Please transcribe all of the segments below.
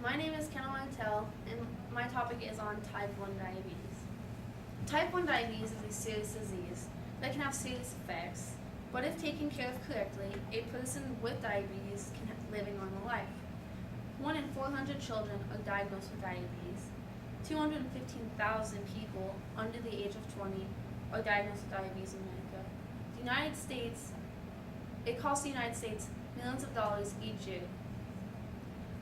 My name is Kendall Mantel, and my topic is on type 1 diabetes. Type 1 diabetes is a serious disease that can have serious effects, but if taken care of correctly, a person with diabetes can live a normal life. 1 in 400 children are diagnosed with diabetes. 215,000 people under the age of 20 are diagnosed with diabetes in America. The United States, it costs the United States millions of dollars each year.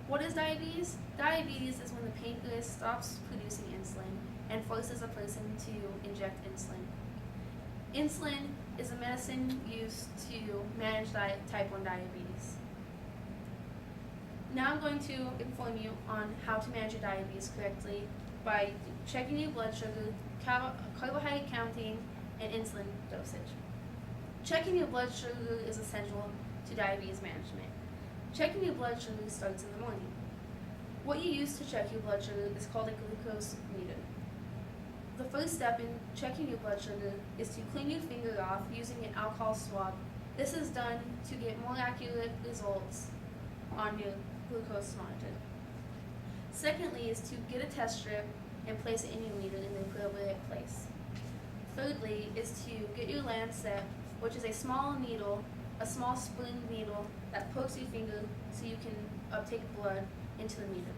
What is diabetes? Diabetes is when the pancreas stops producing insulin and forces a person to inject insulin. Insulin is a medicine used to manage type 1 diabetes. Now I'm going to inform you on how to manage your diabetes correctly by checking your blood sugar, carbohydrate counting, and insulin dosage. Checking your blood sugar is essential to diabetes management. Checking your blood sugar starts in the morning. What you use to check your blood sugar is called a glucose meter. The first step in checking your blood sugar is to clean your finger off using an alcohol swab. This is done to get more accurate results on your glucose monitor. Secondly is to get a test strip and place it in your meter in the appropriate place. Thirdly is to get your lancet, which is a small needle, a small spring needle that pokes your finger so you can uptake blood into the meter.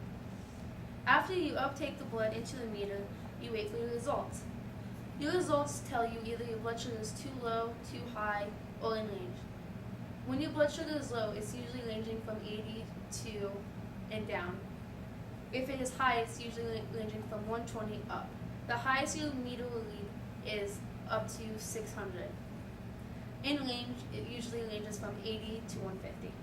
After you uptake the blood into the meter, you wait for your results. Your results tell you either your blood sugar is too low, too high, or in range. When your blood sugar is low, it's usually ranging from 80 to and down. If it is high, it's usually ranging from 120 up. The highest your meter will read is up to 600. In range, it usually ranges from 80 to 150.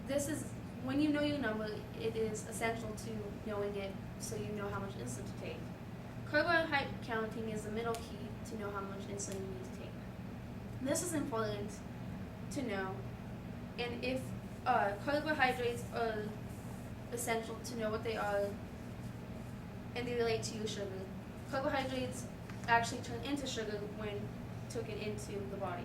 This is, when you know your number, it is essential to knowing it so you know how much insulin to take. Carbohydrate counting is the middle key to know how much insulin you need to take. This is important to know, and if carbohydrates are essential to know what they are and they relate to your sugar. Carbohydrates actually turn into sugar when taken into the body.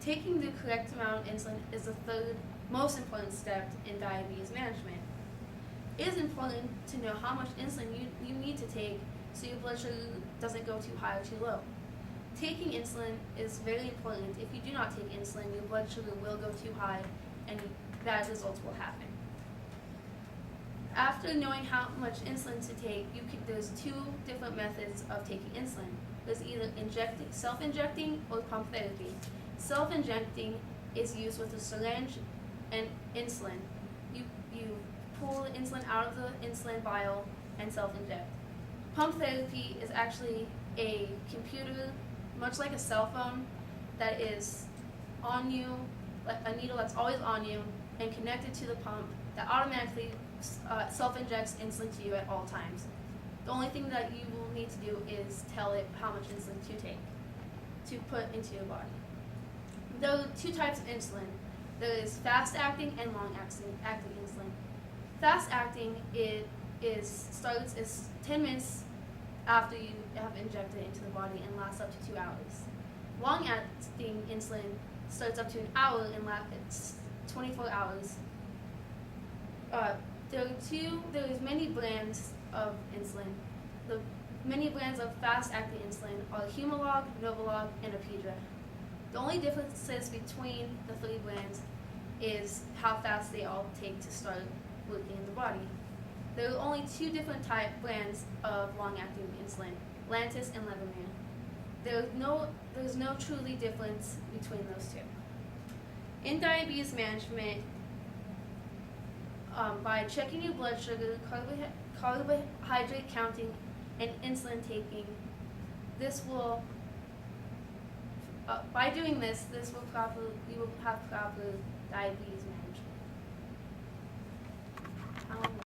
Taking the correct amount of insulin is the third most important step in diabetes management. It is important to know how much insulin you need to take so your blood sugar doesn't go too high or too low. Taking insulin is very important. If you do not take insulin, your blood sugar will go too high and bad results will happen. After knowing how much insulin to take, there's two different methods of taking insulin. There's either self-injecting or pump therapy. Self-injecting is used with a syringe and insulin. You pull the insulin out of the insulin vial and self-inject. Pump therapy is actually a computer, much like a cell phone, that is on you, like a needle that's always on you and connected to the pump that automatically self-injects insulin to you at all times. The only thing that you will need to do is tell it how much insulin to take, to put into your body. There are two types of insulin. There is fast-acting and long-acting insulin. Fast-acting starts 10 minutes after you have injected it into the body and lasts up to 2 hours. Long-acting insulin starts up to an hour and lasts 24 hours. There is many brands of insulin. The many brands of fast-acting insulin are Humalog, Novolog, and Apidra. The only differences between the three brands is how fast they all take to start working in the body. There are only two different brands of long-acting insulin, Lantus and Levemir. There's no truly difference between those two. In diabetes management, by checking your blood sugar, carbohydrate counting, and insulin taking, by doing this, you will have proper diabetes management.